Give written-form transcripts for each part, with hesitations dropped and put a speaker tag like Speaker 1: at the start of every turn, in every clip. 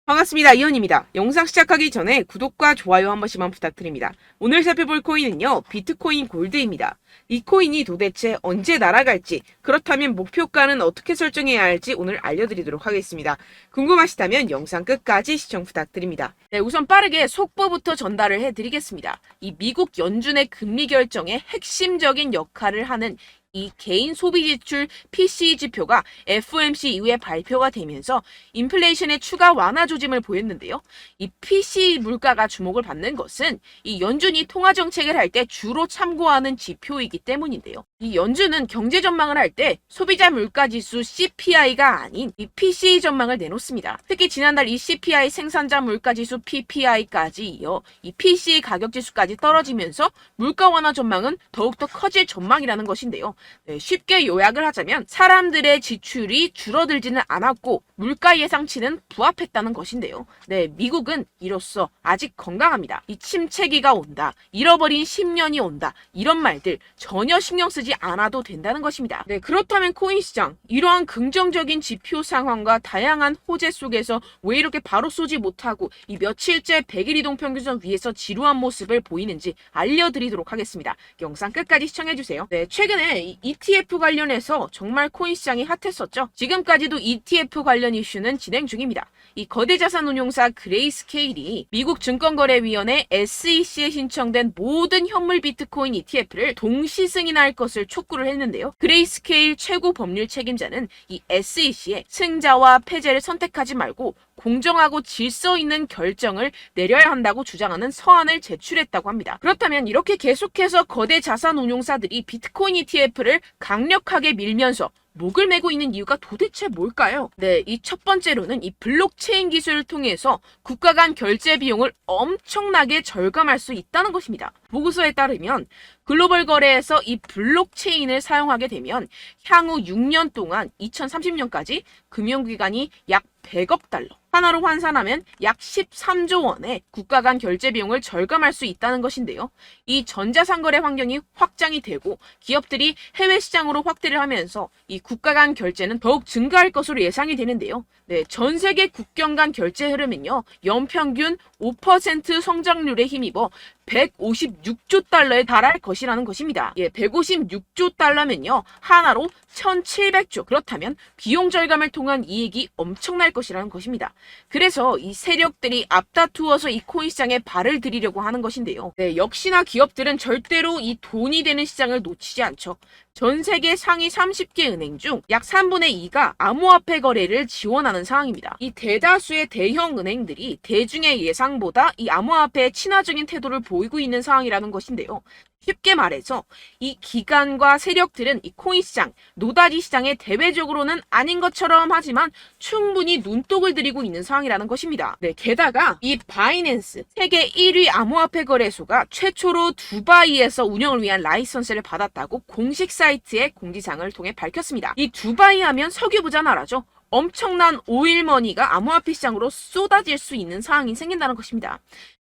Speaker 1: 반갑습니다. 이현입니다. 영상 시작하기 전에 구독과 좋아요 한 번씩만 부탁드립니다. 오늘 살펴볼 코인은요, 비트코인 골드입니다. 이 코인이 도대체 언제 날아갈지, 그렇다면 목표가는 어떻게 설정해야 할지 오늘 알려드리도록 하겠습니다. 궁금하시다면 영상 끝까지 시청 부탁드립니다. 네, 우선 빠르게 속보부터 전달을 해드리겠습니다. 이 미국 연준의 금리 결정에 핵심적인 역할을 하는 이 개인 소비 지출 PCE 지표가 FOMC 이후에 발표가 되면서 인플레이션의 추가 완화 조짐을 보였는데요. 이 PCE 물가가 주목을 받는 것은 이 연준이 통화 정책을 할 때 주로 참고하는 지표이기 때문인데요. 이 연준은 경제 전망을 할 때 소비자 물가 지수 CPI가 아닌 이 PCE 전망을 내놓습니다. 특히 지난달 이 CPI 생산자 물가 지수 PPI까지 이어 이 PCE 가격 지수까지 떨어지면서 물가 완화 전망은 더욱더 커질 전망이라는 것인데요. 네, 쉽게 요약을 하자면 사람들의 지출이 줄어들지는 않았고 물가 예상치는 부합했다는 것인데요. 네, 미국은 이로써 아직 건강합니다. 이 침체기가 온다, 잃어버린 10년이 온다, 이런 말들 전혀 신경 쓰지 않아도 된다는 것입니다. 네, 그렇다면 코인 시장, 이러한 긍정적인 지표 상황과 다양한 호재 속에서 왜 이렇게 바로 쏘지 못하고 이 며칠째 100일 이동 평균선 위에서 지루한 모습을 보이는지 알려드리도록 하겠습니다. 영상 끝까지 시청해주세요. 네, 최근에 이 ETF 관련해서 정말 코인 시장이 핫했었죠. 지금까지도 ETF 관련 이슈는 진행 중입니다. 이 거대 자산 운용사 그레이스케일이 미국 증권거래위원회 SEC에 신청된 모든 현물 비트코인 ETF를 동시 승인할 것을 촉구를 했는데요. 그레이스케일 최고 법률 책임자는 이 SEC에 승자와 패배를 선택하지 말고 공정하고 질서 있는 결정을 내려야 한다고 주장하는 서한을 제출했다고 합니다. 그렇다면 이렇게 계속해서 거대 자산 운용사들이 비트코인 ETF를 강력하게 밀면서 목을 메고 있는 이유가 도대체 뭘까요? 네, 이 첫 번째로는 이 블록체인 기술을 통해서 국가 간 결제 비용을 엄청나게 절감할 수 있다는 것입니다. 보고서에 따르면 글로벌 거래에서 이 블록체인을 사용하게 되면 향후 6년 동안 2030년까지 금융기관이 약 100억 달러, 하나로 환산하면 약 13조 원의 국가 간 결제 비용을 절감할 수 있다는 것인데요. 이 전자상거래 환경이 확장이 되고 기업들이 해외 시장으로 확대를 하면서 이 국가 간 결제는 더욱 증가할 것으로 예상이 되는데요. 네, 전 세계 국경 간 결제 흐름은요, 연평균 5% 성장률에 힘입어 156조 달러에 달할 것이라는 것입니다. 예, 156조 달러면요, 하나로 1700조. 그렇다면 비용 절감을 통한 이익이 엄청날 것이라는 것입니다. 그래서 이 세력들이 앞다투어서 이 코인 시장에 발을 들이려고 하는 것인데요. 네, 역시나 기업들은 절대로 이 돈이 되는 시장을 놓치지 않죠. 전 세계 상위 30개 은행 중 약 3분의 2가 암호화폐 거래를 지원하는 상황입니다. 이 대다수의 대형 은행들이 대중의 예상보다 이 암호화폐에 친화적인 태도를 보이고 있는 상황이라는 것인데요. 쉽게 말해서 이 기관과 세력들은 이 코인 시장, 노다지 시장에 대외적으로는 아닌 것처럼 하지만 충분히 눈독을 들이고 있는 상황이라는 것입니다. 네, 게다가 이 바이낸스, 세계 1위 암호화폐 거래소가 최초로 두바이에서 운영을 위한 라이선스를 받았다고 공식 사이트의 공지사항을 통해 밝혔습니다. 이 두바이 하면 석유 부자 나라죠. 엄청난 오일머니가 암호화폐 시장으로 쏟아질 수 있는 상황이 생긴다는 것입니다.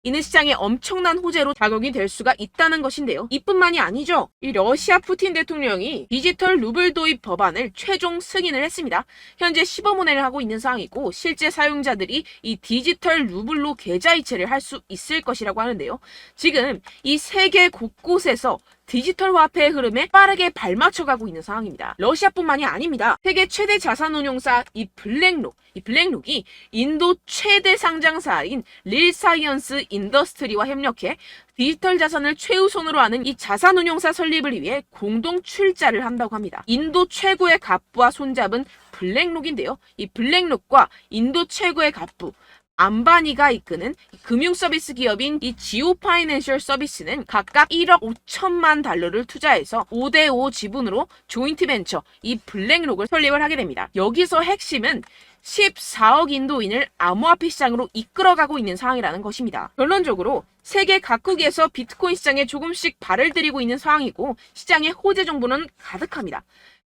Speaker 1: 이는 시장에 엄청난 호재로 작용이 될 수가 있다는 것인데요. 이뿐만이 아니죠. 이 러시아 푸틴 대통령이 디지털 루블 도입 법안을 최종 승인을 했습니다. 현재 시범운행을 하고 있는 상황이고 실제 사용자들이 이 디지털 루블로 계좌이체를 할 수 있을 것이라고 하는데요. 지금 이 세계 곳곳에서 디지털 화폐의 흐름에 빠르게 발맞춰가고 있는 상황입니다. 러시아뿐만이 아닙니다. 세계 최대 자산 운용사 이 블랙록이 인도 최대 상장사인 릴사이언스 인더스트리와 협력해 디지털 자산을 최우선으로 하는 이 자산 운용사 설립을 위해 공동 출자를 한다고 합니다. 인도 최고의 갑부와 손잡은 블랙록인데요. 이 블랙록과 인도 최고의 갑부 암바니가 이끄는 금융 서비스 기업인 이 지오 파이낸셜 서비스는 각각 1억 5천만 달러를 투자해서 5대5 지분으로 조인트 벤처 이 블랙록을 설립을 하게 됩니다. 여기서 핵심은 14억 인도인을 암호화폐 시장으로 이끌어가고 있는 상황이라는 것입니다. 결론적으로 세계 각국에서 비트코인 시장에 조금씩 발을 들이고 있는 상황이고 시장의 호재 정보는 가득합니다.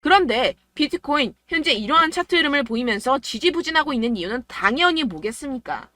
Speaker 1: 그런데 비트코인 현재 이러한 차트 흐름을 보이면서 지지부진하고 있는 이유는 당연히 뭐겠습니까?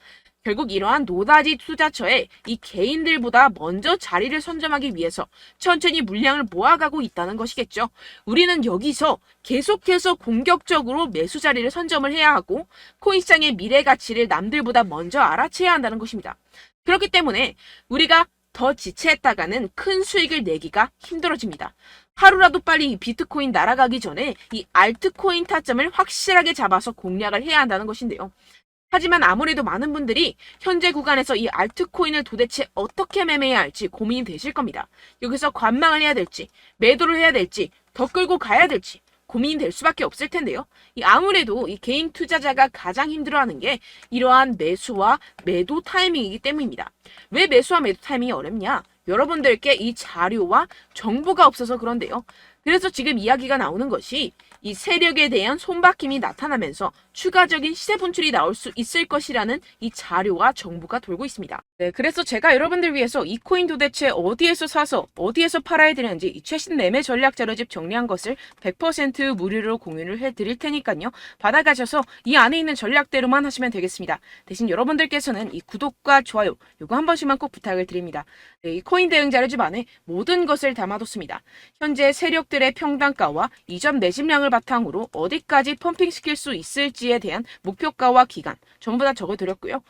Speaker 1: 결국 이러한 노다지 투자처에 이 개인들보다 먼저 자리를 선점하기 위해서 천천히 물량을 모아가고 있다는 것이겠죠. 우리는 여기서 계속해서 공격적으로 매수 자리를 선점을 해야 하고 코인 시장의 미래 가치를 남들보다 먼저 알아채야 한다는 것입니다. 그렇기 때문에 우리가 더 지체했다가는 큰 수익을 내기가 힘들어집니다. 하루라도 빨리 이 비트코인 날아가기 전에 이 알트코인 타점을 확실하게 잡아서 공략을 해야 한다는 것인데요. 하지만 아무래도 많은 분들이 현재 구간에서 이 알트코인을 도대체 어떻게 매매해야 할지 고민이 되실 겁니다. 여기서 관망을 해야 될지, 매도를 해야 될지, 더 끌고 가야 될지 고민이 될 수밖에 없을 텐데요. 아무래도 이 개인 투자자가 가장 힘들어하는 게 이러한 매수와 매도 타이밍이기 때문입니다. 왜 매수와 매도 타이밍이 어렵냐? 여러분들께 이 자료와 정보가 없어서 그런데요. 그래서 지금 이야기가 나오는 것이 이 세력에 대한 손바뀜이 나타나면서 추가적인 시세 분출이 나올 수 있을 것이라는 이 자료와 정보가 돌고 있습니다. 네, 그래서 제가 여러분들 위해서 이 코인 도대체 어디에서 사서 어디에서 팔아야 되는지 이 최신 매매 전략 자료집 정리한 것을 100% 무료로 공유를 해드릴 테니까요. 받아가셔서 이 안에 있는 전략대로만 하시면 되겠습니다. 대신 여러분들께서는 이 구독과 좋아요 이거 한 번씩만 꼭 부탁을 드립니다. 네, 이 코인 대응 자료집 안에 모든 것을 담아뒀습니다. 현재 세력들의 평단가와 이전 매집량을 바탕으로 어디까지 펌핑시킬 수 있을지에 대한 목표가와 기간 전부 다 적어드렸고요.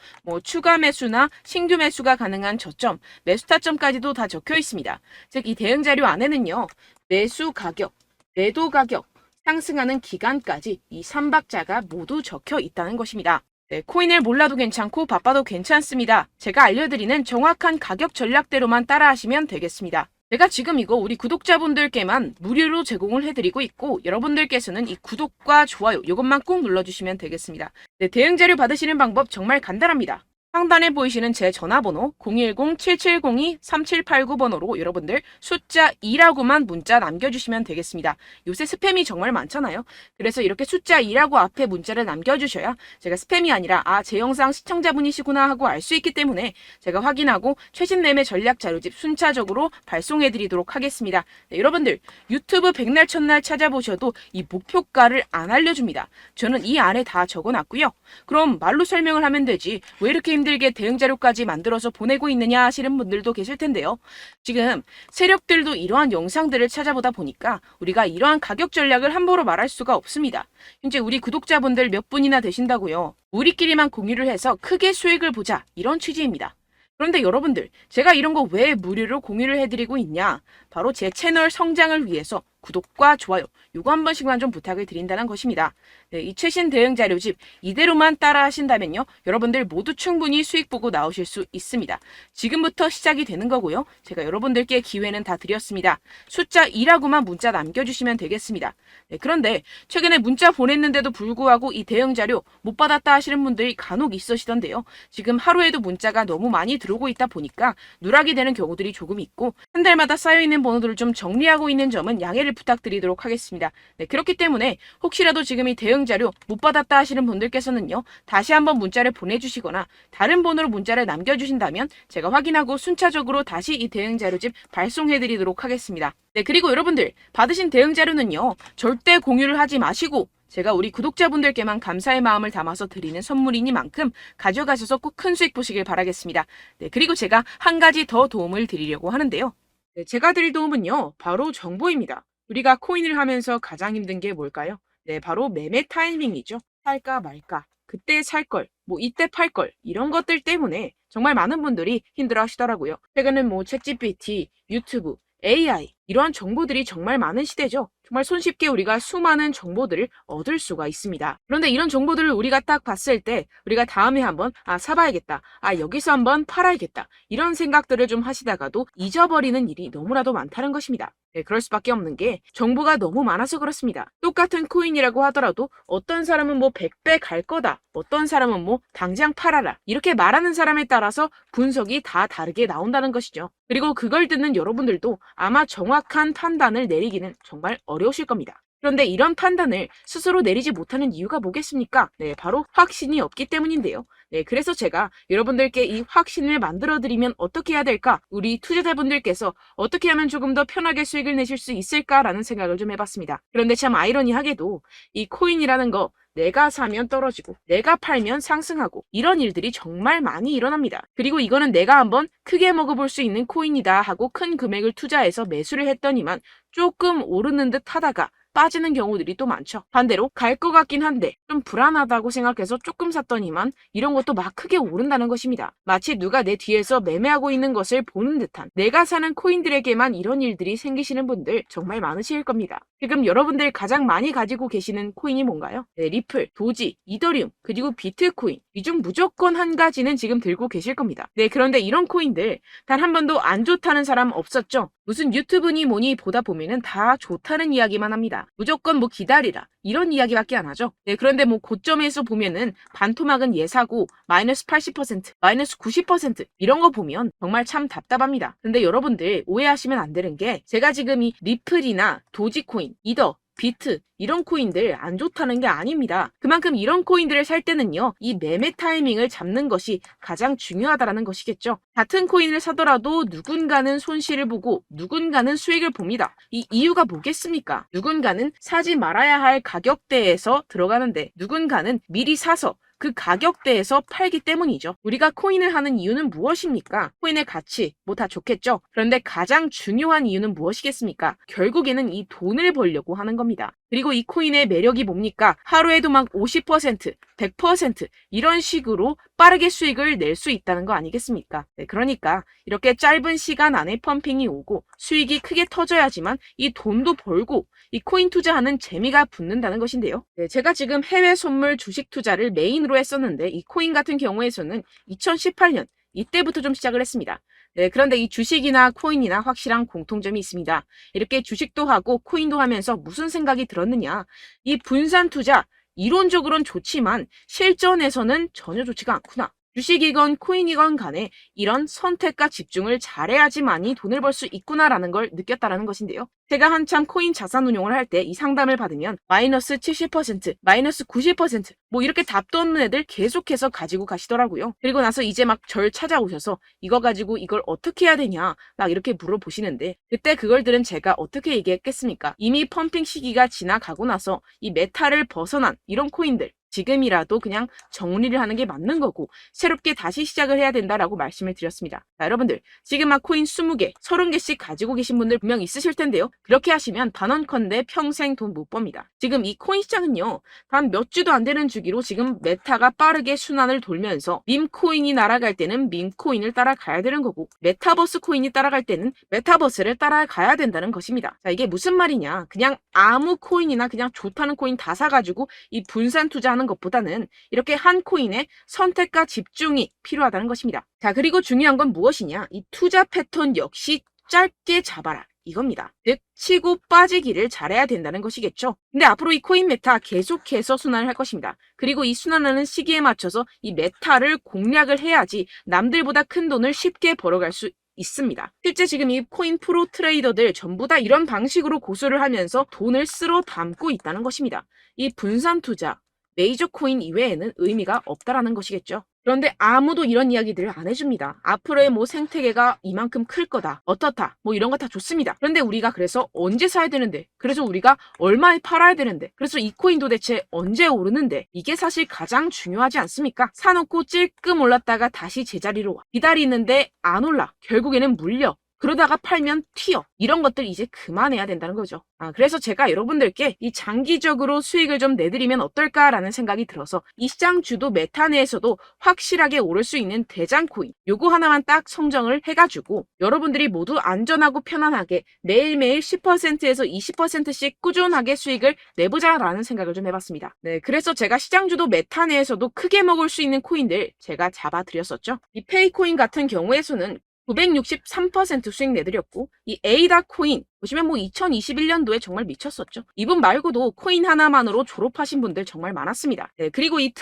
Speaker 1: 추가 매수나 신규 매수가 가능한 저점, 매수 타점까지도 다 적혀 있습니다. 즉 이 대응 자료 안에는요. 매수 가격, 매도 가격, 상승하는 기간까지 이 3박자가 모두 적혀 있다는 것입니다. 네, 코인을 몰라도 괜찮고 바빠도 괜찮습니다. 제가 알려드리는 정확한 가격 전략대로만 따라하시면 되겠습니다. 제가 지금 이거 우리 구독자분들께만 무료로 제공을 해드리고 있고 여러분들께서는 이 구독과 좋아요 이것만 꼭 눌러주시면 되겠습니다. 네, 대응 자료 받으시는 방법 정말 간단합니다. 상단에 보이시는 제 전화번호 010-7702-3789번호로 여러분들 숫자 2라고만 문자 남겨주시면 되겠습니다. 요새 스팸이 정말 많잖아요. 그래서 이렇게 숫자 2라고 앞에 문자를 남겨주셔야 제가 스팸이 아니라 제 영상 시청자분이시구나 하고 알 수 있기 때문에 제가 확인하고 최신 매매 전략 자료집 순차적으로 발송해드리도록 하겠습니다. 네, 여러분들 유튜브 백날 첫날 찾아보셔도 이 목표가를 안 알려줍니다. 저는 이 안에 다 적어놨고요. 그럼 말로 설명을 하면 되지 왜 이렇게 힘들게 대응 자료까지 만들어서 보내고 있느냐 하시는 분들도 계실 텐데요. 지금 세력들도 이러한 영상들을 찾아보다 보니까 우리가 이러한 가격 전략을 함부로 말할 수가 없습니다. 현재 우리 구독자분들 몇 분이나 되신다고요. 우리끼리만 공유를 해서 크게 수익을 보자 이런 취지입니다. 그런데 여러분들 제가 이런 거 왜 무료로 공유를 해드리고 있냐? 바로 제 채널 성장을 위해서 구독과 좋아요 이거 한 번씩만 좀 부탁을 드린다는 것입니다. 네, 이 최신 대응 자료집 이대로만 따라 하신다면요. 여러분들 모두 충분히 수익 보고 나오실 수 있습니다. 지금부터 시작이 되는 거고요. 제가 여러분들께 기회는 다 드렸습니다. 숫자 2라고만 문자 남겨주시면 되겠습니다. 네, 그런데 최근에 문자 보냈는데도 불구하고 이 대응 자료 못 받았다 하시는 분들이 간혹 있으시던데요. 지금 하루에도 문자가 너무 많이 들어오고 있다 보니까 누락이 되는 경우들이 조금 있고 한 달마다 쌓여있는 번호들을 좀 정리하고 있는 점은 양해를 부탁드리도록 하겠습니다. 네, 그렇기 때문에 혹시라도 지금 이 대응 자료 못 받았다 하시는 분들께서는요. 다시 한번 문자를 보내주시거나 다른 번호로 문자를 남겨주신다면 제가 확인하고 순차적으로 다시 이 대응 자료집 발송해드리도록 하겠습니다. 네, 그리고 여러분들 받으신 대응 자료는요. 절대 공유를 하지 마시고 제가 우리 구독자분들께만 감사의 마음을 담아서 드리는 선물이니만큼 가져가셔서 꼭 큰 수익 보시길 바라겠습니다. 네, 그리고 제가 한 가지 더 도움을 드리려고 하는데요. 네, 제가 드릴 도움은요. 바로 정보입니다. 우리가 코인을 하면서 가장 힘든 게 뭘까요? 네, 바로 매매 타이밍이죠. 살까 말까, 그때 살 걸, 이때 팔 걸, 이런 것들 때문에 정말 많은 분들이 힘들어 하시더라고요. 최근은 챗GPT, 유튜브, AI, 이러한 정보들이 정말 많은 시대죠. 정말 손쉽게 우리가 수많은 정보들을 얻을 수가 있습니다. 그런데 이런 정보들을 우리가 딱 봤을 때 우리가 다음에 한번 사봐야겠다. 여기서 한번 팔아야겠다. 이런 생각들을 좀 하시다가도 잊어버리는 일이 너무나도 많다는 것입니다. 네, 그럴 수밖에 없는 게 정보가 너무 많아서 그렇습니다. 똑같은 코인이라고 하더라도 어떤 사람은 100배 갈 거다. 어떤 사람은 당장 팔아라. 이렇게 말하는 사람에 따라서 분석이 다 다르게 나온다는 것이죠. 그리고 그걸 듣는 여러분들도 아마 정확한 판단을 내리기는 정말 어려우실 겁니다. 그런데 이런 판단을 스스로 내리지 못하는 이유가 뭐겠습니까? 네, 바로 확신이 없기 때문인데요. 네, 그래서 제가 여러분들께 이 확신을 만들어드리면 어떻게 해야 될까? 우리 투자자분들께서 어떻게 하면 조금 더 편하게 수익을 내실 수 있을까라는 생각을 좀 해봤습니다. 그런데 참 아이러니하게도 이 코인이라는 거 내가 사면 떨어지고 내가 팔면 상승하고 이런 일들이 정말 많이 일어납니다. 그리고 이거는 내가 한번 크게 먹어볼 수 있는 코인이다 하고 큰 금액을 투자해서 매수를 했더니만 조금 오르는 듯 하다가 빠지는 경우들이 또 많죠. 반대로 갈 것 같긴 한데 좀 불안하다고 생각해서 조금 샀더니만 이런 것도 막 크게 오른다는 것입니다. 마치 누가 내 뒤에서 매매하고 있는 것을 보는 듯한, 내가 사는 코인들에게만 이런 일들이 생기시는 분들 정말 많으실 겁니다. 지금 여러분들 가장 많이 가지고 계시는 코인이 뭔가요? 네, 리플, 도지, 이더리움, 그리고 비트코인. 이 중 무조건 한 가지는 지금 들고 계실 겁니다. 네, 그런데 이런 코인들 단 한 번도 안 좋다는 사람 없었죠? 무슨 유튜브니 뭐니 보다 보면은 다 좋다는 이야기만 합니다. 무조건 뭐 기다리라 이런 이야기밖에 안 하죠. 네, 그런데 뭐 고점에서 보면은 반토막은 예사고 마이너스 80%, 마이너스 90% 이런 거 보면 정말 참 답답합니다. 근데 여러분들 오해하시면 안 되는 게, 제가 지금 이 리플이나 도지코인, 이더, 비트 이런 코인들 안 좋다는 게 아닙니다. 그만큼 이런 코인들을 살 때는요, 이 매매 타이밍을 잡는 것이 가장 중요하다는 것이겠죠. 같은 코인을 사더라도 누군가는 손실을 보고 누군가는 수익을 봅니다. 이 이유가 뭐겠습니까? 누군가는 사지 말아야 할 가격대에서 들어가는데 누군가는 미리 사서 그 가격대에서 팔기 때문이죠. 우리가 코인을 하는 이유는 무엇입니까? 코인의 가치, 뭐 다 좋겠죠. 그런데 가장 중요한 이유는 무엇이겠습니까? 결국에는 이 돈을 벌려고 하는 겁니다. 그리고 이 코인의 매력이 뭡니까? 하루에도 막 50%, 100% 이런 식으로 빠르게 수익을 낼 수 있다는 거 아니겠습니까? 네, 그러니까 이렇게 짧은 시간 안에 펌핑이 오고 수익이 크게 터져야지만 이 돈도 벌고 이 코인 투자하는 재미가 붙는다는 것인데요. 네, 제가 지금 해외 선물 주식 투자를 메인으로 했었는데 이 코인 같은 경우에서는 2018년 이때부터 좀 시작을 했습니다. 네, 그런데 이 주식이나 코인이나 확실한 공통점이 있습니다. 이렇게 주식도 하고 코인도 하면서 무슨 생각이 들었느냐? 이 분산 투자, 이론적으로는 좋지만 실전에서는 전혀 좋지가 않구나. 주식이건 코인이건 간에 이런 선택과 집중을 잘해야지만이 돈을 벌 수 있구나라는 걸 느꼈다라는 것인데요. 제가 한참 코인 자산 운용을 할 때 이 상담을 받으면 마이너스 70%, 마이너스 90%, 뭐 이렇게 답도 없는 애들 계속해서 가지고 가시더라고요. 그리고 나서 이제 막 절 찾아오셔서 이거 가지고 이걸 어떻게 해야 되냐 막 이렇게 물어보시는데, 그때 그걸 들은 제가 어떻게 얘기했겠습니까? 이미 펌핑 시기가 지나가고 나서 이 메타를 벗어난 이런 코인들, 지금이라도 그냥 정리를 하는 게 맞는 거고 새롭게 다시 시작을 해야 된다라고 말씀을 드렸습니다. 자, 여러분들 지금 막 코인 20개, 30개씩 가지고 계신 분들 분명 있으실 텐데요. 그렇게 하시면 단언컨대 평생 돈 못 법니다. 지금 이 코인 시장은요, 단 몇 주도 안 되는 주기로 지금 메타가 빠르게 순환을 돌면서 밈코인이 날아갈 때는 밈코인을 따라가야 되는 거고, 메타버스 코인이 따라갈 때는 메타버스를 따라가야 된다는 것입니다. 자, 이게 무슨 말이냐? 그냥 아무 코인이나 그냥 좋다는 코인 다 사가지고 이 분산 투자하는 것보다는 이렇게 한 코인에 선택과 집중이 필요하다는 것입니다. 자, 그리고 중요한 건 무엇이냐? 이 투자 패턴 역시 짧게 잡아라 이겁니다. 즉 치고 빠지기를 잘해야 된다는 것이겠죠. 근데 앞으로 이 코인 메타 계속해서 순환을 할 것입니다. 그리고 이 순환하는 시기에 맞춰서 이 메타를 공략을 해야지 남들보다 큰 돈을 쉽게 벌어갈 수 있습니다. 실제 지금 이 코인 프로 트레이더들 전부 다 이런 방식으로 고수를 하면서 돈을 쓸어 담고 있다는 것입니다. 이 분산 투자, 메이저 코인 이외에는 의미가 없다라는 것이겠죠. 그런데 아무도 이런 이야기들을 안 해줍니다. 앞으로의 뭐 생태계가 이만큼 클 거다, 어떻다, 뭐 이런 거 다 좋습니다. 그런데 우리가 그래서 언제 사야 되는데, 그래서 우리가 얼마에 팔아야 되는데, 그래서 이 코인 도대체 언제 오르는데, 이게 사실 가장 중요하지 않습니까? 사놓고 찔끔 올랐다가 다시 제자리로 와. 기다리는데 안 올라. 결국에는 물려. 그러다가 팔면 튀어. 이런 것들 이제 그만해야 된다는 거죠. 그래서 제가 여러분들께 이 장기적으로 수익을 좀 내드리면 어떨까라는 생각이 들어서 이 시장 주도 메타 내에서도 확실하게 오를 수 있는 대장 코인, 요거 하나만 딱 선정을 해가지고 여러분들이 모두 안전하고 편안하게 매일매일 10%에서 20%씩 꾸준하게 수익을 내보자라는 생각을 좀 해봤습니다. 네, 그래서 제가 시장 주도 메타 내에서도 크게 먹을 수 있는 코인들 제가 잡아드렸었죠. 이 페이코인 같은 경우에서는 963% 수익 내드렸고, 이 에이다 코인 보시면 뭐 2021년도에 정말 미쳤었죠. 이분 말고도 코인 하나만으로 졸업하신 분들 정말 많았습니다. 네, 그리고 이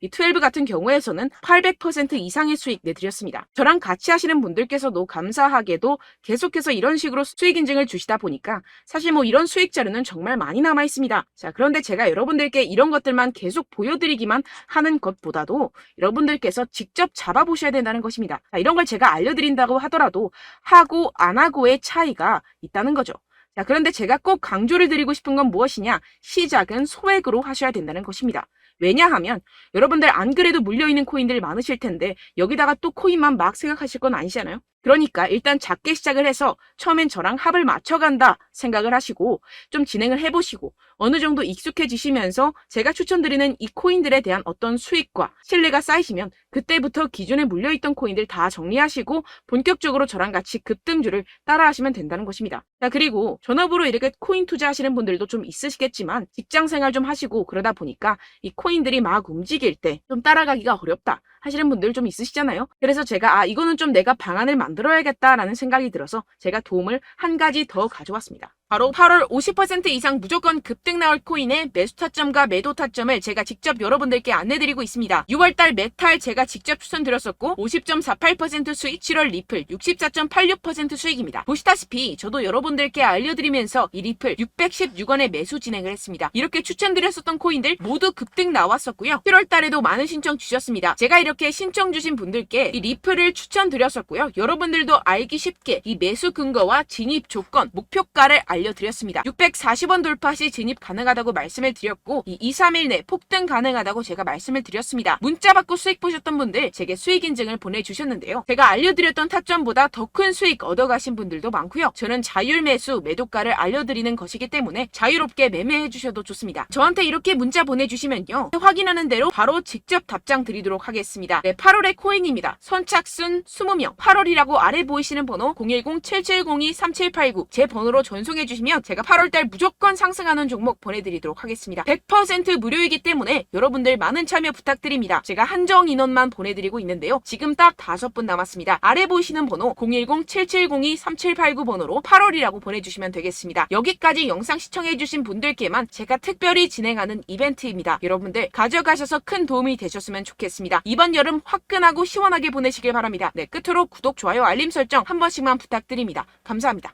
Speaker 1: 12 같은 경우에서는 800% 이상의 수익 내드렸습니다. 저랑 같이 하시는 분들께서도 감사하게도 계속해서 이런 식으로 수익 인증을 주시다 보니까 사실 뭐 이런 수익 자료는 정말 많이 남아 있습니다. 자, 그런데 제가 여러분들께 이런 것들만 계속 보여드리기만 하는 것보다도 여러분들께서 직접 잡아보셔야 된다는 것입니다. 자, 이런 걸 제가 알려드린다고 하더라도 하고 안 하고의 차이가 있다는 거죠. 자, 그런데 제가 꼭 강조를 드리고 싶은 건 무엇이냐? 시작은 소액으로 하셔야 된다는 것입니다. 왜냐하면 여러분들 안 그래도 물려있는 코인들 많으실 텐데 여기다가 또 코인만 막 생각하실 건 아니잖아요. 그러니까 일단 작게 시작을 해서 처음엔 저랑 합을 맞춰간다 생각을 하시고 좀 진행을 해보시고 어느 정도 익숙해지시면서 제가 추천드리는 이 코인들에 대한 어떤 수익과 신뢰가 쌓이시면 그때부터 기존에 물려있던 코인들 다 정리하시고 본격적으로 저랑 같이 급등주를 따라하시면 된다는 것입니다. 자, 그리고 전업으로 이렇게 코인 투자하시는 분들도 좀 있으시겠지만 직장 생활 좀 하시고 그러다 보니까 이 코인들이 막 움직일 때 좀 따라가기가 어렵다 하시는 분들 좀 있으시잖아요. 그래서 제가 이거는 좀 내가 방안을 만들어야겠다라는 생각이 들어서 제가 도움을 한 가지 더 가져왔습니다. 바로 8월 50% 이상 무조건 급등 나올 코인의 매수 타점과 매도 타점을 제가 직접 여러분들께 안내드리고 있습니다. 6월달 메탈 제가 직접 추천드렸었고 50.48% 수익, 7월 리플 64.86% 수익입니다. 보시다시피 저도 여러분들께 알려드리면서 이 리플 616원에 매수 진행을 했습니다. 이렇게 추천드렸었던 코인들 모두 급등 나왔었고요. 7월달에도 많은 신청 주셨습니다. 제가 이렇게 신청 주신 분들께 이 리플을 추천드렸었고요. 여러분들도 알기 쉽게 이 매수 근거와 진입 조건, 목표가를 알려드렸습니다. 640원 돌파 시 진입 가능하다고 말씀을 드렸고 이 2, 3일 내 폭등 가능하다고 제가 말씀을 드렸습니다. 문자 받고 수익 보셨던 분들 제게 수익 인증을 보내주셨는데요. 제가 알려드렸던 타점보다 더 큰 수익 얻어가신 분들도 많고요. 저는 자율 매수, 매도가를 알려드리는 것이기 때문에 자유롭게 매매해 주셔도 좋습니다. 저한테 이렇게 문자 보내주시면요. 확인하는 대로 바로 직접 답장 드리도록 하겠습니다. 네, 8월의 코인입니다. 선착순 20명. 8월이라고 아래 보이시는 번호 010-7702-3789 제 번호로 전송해 주시면 제가 8월달 무조건 상승하는 종목 보내드리도록 하겠습니다. 100% 무료이기 때문에 여러분들 많은 참여 부탁드립니다. 제가 한정 인원만 보내드리고 있는데요. 지금 딱 5분 남았습니다. 아래 보이시는 번호 010-7702-3789 번호로 8월이라고 보내주시면 되겠습니다. 여기까지 영상 시청해주신 분들께만 제가 특별히 진행하는 이벤트입니다. 여러분들 가져가셔서 큰 도움이 되셨으면 좋겠습니다. 이번 여름 화끈하고 시원하게 보내시길 바랍니다. 네, 끝으로 구독, 좋아요, 알림 설정 한 번씩만 부탁드립니다. 감사합니다.